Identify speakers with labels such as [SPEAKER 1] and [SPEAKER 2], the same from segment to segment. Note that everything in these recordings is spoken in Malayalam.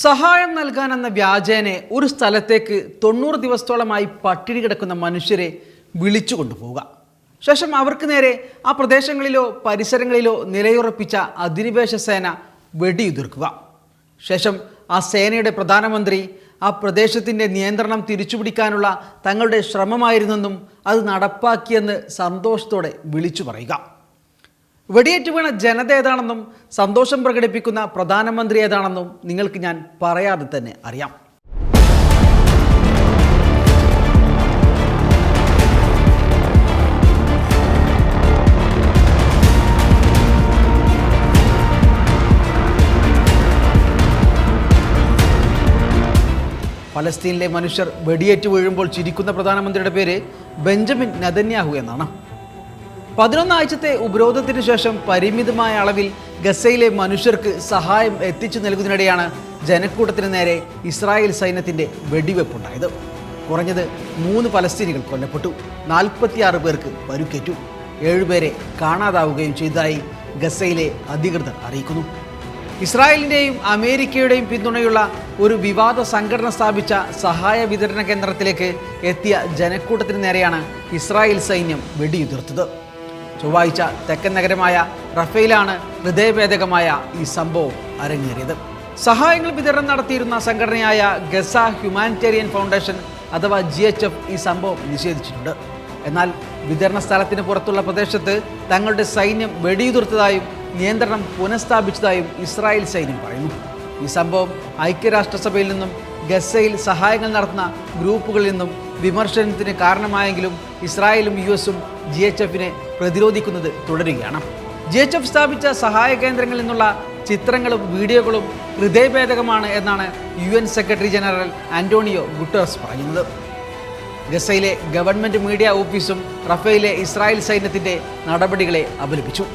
[SPEAKER 1] സഹായം നൽകാനെന്ന വ്യാജേനെ ഒരു സ്ഥലത്തേക്ക് 90 ദിവസത്തോളമായി പട്ടിണി കിടക്കുന്ന മനുഷ്യരെ വിളിച്ചു കൊണ്ടുപോവുക. ശേഷം അവർക്ക് നേരെ ആ പ്രദേശങ്ങളിലോ പരിസരങ്ങളിലോ നിലയുറപ്പിച്ച അധിനിവേശ സേന വെടിയുതിർക്കുക. ശേഷം ആ സേനയുടെ പ്രധാനമന്ത്രി ആ പ്രദേശത്തിൻ്റെ നിയന്ത്രണം തിരിച്ചുപിടിക്കാനുള്ള തങ്ങളുടെ ശ്രമമായിരുന്നെന്നും അത് നടപ്പാക്കിയെന്ന് സന്തോഷത്തോടെ വിളിച്ചു പറയുക. വെടിയേറ്റ് വീണ ജനത ഏതാണെന്നും സന്തോഷം പ്രകടിപ്പിക്കുന്ന പ്രധാനമന്ത്രി ഏതാണെന്നും നിങ്ങൾക്ക് ഞാൻ പറയാതെ തന്നെ അറിയാം. ഫലസ്തീനിലെ മനുഷ്യർ വെടിയേറ്റ് വീഴുമ്പോൾ ചിരിക്കുന്ന പ്രധാനമന്ത്രിയുടെ പേര് ബെഞ്ചമിൻ നെതന്യാഹു എന്നാണ്. 11 ആഴ്ചത്തെ ഉപരോധത്തിന് ശേഷം പരിമിതമായ അളവിൽ ഗസയിലെ മനുഷ്യർക്ക് സഹായം എത്തിച്ചു നൽകുന്നതിനിടെയാണ് ജനക്കൂട്ടത്തിന് നേരെ ഇസ്രായേൽ സൈന്യത്തിൻ്റെ വെടിവെപ്പുണ്ടായത്. കുറഞ്ഞത് 3 പലസ്തീനികൾ കൊല്ലപ്പെട്ടു, 46 പേർക്ക് പരുക്കേറ്റു, 7 പേരെ കാണാതാവുകയും ചെയ്തതായി ഗസയിലെ അധികൃതർ അറിയിക്കുന്നു. ഇസ്രായേലിൻ്റെയും അമേരിക്കയുടെയും പിന്തുണയുള്ള ഒരു വിവാദ സംഘടന സ്ഥാപിച്ച സഹായ വിതരണ കേന്ദ്രത്തിലേക്ക് എത്തിയ ജനക്കൂട്ടത്തിന് നേരെയാണ് ഇസ്രായേൽ സൈന്യം വെടിയുതിർത്തത്. ചൊവ്വാഴ്ച തെക്കൻ നഗരമായ റഫേലാണ് ഹൃദയഭേദകമായ ഈ സംഭവം അരങ്ങേറിയത്. സഹായങ്ങൾ വിതരണം നടത്തിയിരുന്ന സംഘടനയായ ഗസ ഹ്യൂമാനിറ്റേറിയൻ ഫൗണ്ടേഷൻ അഥവാ GHF ഈ സംഭവം നിഷേധിച്ചിട്ടുണ്ട്. എന്നാൽ വിതരണ സ്ഥലത്തിന് പുറത്തുള്ള പ്രദേശത്ത് തങ്ങളുടെ സൈന്യം വെടിയുതിർത്തതായും നിയന്ത്രണം പുനഃസ്ഥാപിച്ചതായും ഇസ്രായേൽ സൈന്യം പറയുന്നു. ഈ സംഭവം ഐക്യരാഷ്ട്രസഭയിൽ നിന്നും ഗസയിൽ സഹായങ്ങൾ നടത്തുന്ന ഗ്രൂപ്പുകളിൽ നിന്നും വിമർശനത്തിന് കാരണമായെങ്കിലും ഇസ്രായേലും US-ഉം GHF-നെ പ്രതിരോധിക്കുന്നത് തുടരുകയാണ്. GHF സ്ഥാപിച്ച സഹായ കേന്ദ്രങ്ങളിൽ നിന്നുള്ള ചിത്രങ്ങളും വീഡിയോകളും ഹൃദയഭേദകമാണ് എന്നാണ് UN secretary general Antonio Guterres പറയുന്നത്. ഗസയിലെ ഗവൺമെൻറ് മീഡിയ ഓഫീസും റഫേലിലെ ഇസ്രായേൽ സൈന്യത്തിൻ്റെ നടപടികളെ അപലപിച്ചു.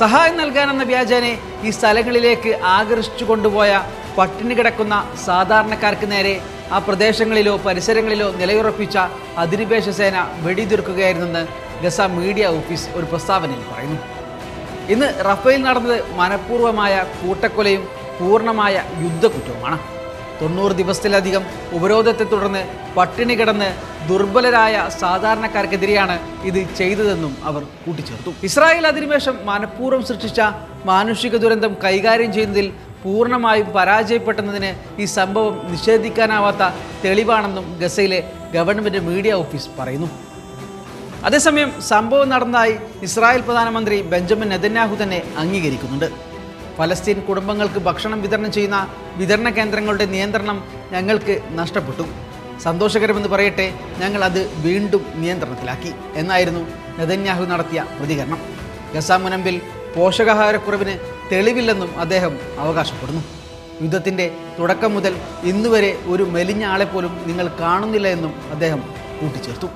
[SPEAKER 1] സഹായം നൽകാനെന്ന വ്യാജേനെ ഈ സ്ഥലങ്ങളിലേക്ക് ആകർഷിച്ചു കൊണ്ടുപോയ പട്ടിണി കിടക്കുന്ന സാധാരണക്കാർക്ക് നേരെ ആ പ്രദേശങ്ങളിലോ പരിസരങ്ങളിലോ നിലയുറപ്പിച്ച അധിനിവേശ സേന വെടിയുതിർക്കുകയായിരുന്നെന്ന് ഗസ മീഡിയ ഓഫീസ് ഒരു പ്രസ്താവനയിൽ പറയുന്നു. ഇന്ന് റഫേൽ നടന്നത് മനഃപൂർവ്വമായ കൂട്ടക്കൊലയും പൂർണ്ണമായ യുദ്ധക്കുറ്റവുമാണ്. 90 ദിവസത്തിലധികം ഉപരോധത്തെ തുടർന്ന് പട്ടിണി കിടന്ന് ദുർബലരായ സാധാരണക്കാർക്കെതിരെയാണ് ഇത് ചെയ്തതെന്നും അവർ കൂട്ടിച്ചേർത്തു. ഇസ്രായേൽ അധിനിവേശം മനഃപൂർവ്വം സൃഷ്ടിച്ച മാനുഷിക ദുരന്തം കൈകാര്യം ചെയ്യുന്നതിൽ പൂർണ്ണമായും പരാജയപ്പെട്ടതിന് ഈ സംഭവം നിഷേധിക്കാനാവാത്ത തെളിവാണെന്നും ഗസയിലെ ഗവൺമെൻറ് മീഡിയ ഓഫീസ് പറയുന്നു. അതേസമയം സംഭവം നടന്നതായി ഇസ്രായേൽ പ്രധാനമന്ത്രി ബെഞ്ചമിൻ നെതന്യാഹു തന്നെ അംഗീകരിക്കുന്നുണ്ട്. ഫലസ്തീൻ കുടുംബങ്ങൾക്ക് ഭക്ഷണം വിതരണം ചെയ്യുന്ന വിതരണ കേന്ദ്രങ്ങളുടെ നിയന്ത്രണം ഞങ്ങൾക്ക് നഷ്ടപ്പെട്ടു. സന്തോഷകരമെന്ന് പറയട്ടെ, ഞങ്ങൾ അത് വീണ്ടും നിയന്ത്രണത്തിലാക്കി എന്നായിരുന്നു നെതന്യാഹു നടത്തിയ പ്രതികരണം. ഗസ മുനമ്പിൽ പോഷകാഹാരക്കുറവിന് തെളിവില്ലെന്നും അദ്ദേഹം അവകാശപ്പെടുന്നു. യുദ്ധത്തിൻ്റെ തുടക്കം മുതൽ ഇന്നുവരെ ഒരു മെലിഞ്ഞ ആളെപ്പോലും നിങ്ങൾ കാണുന്നില്ല എന്നും അദ്ദേഹം കൂട്ടിച്ചേർത്തു.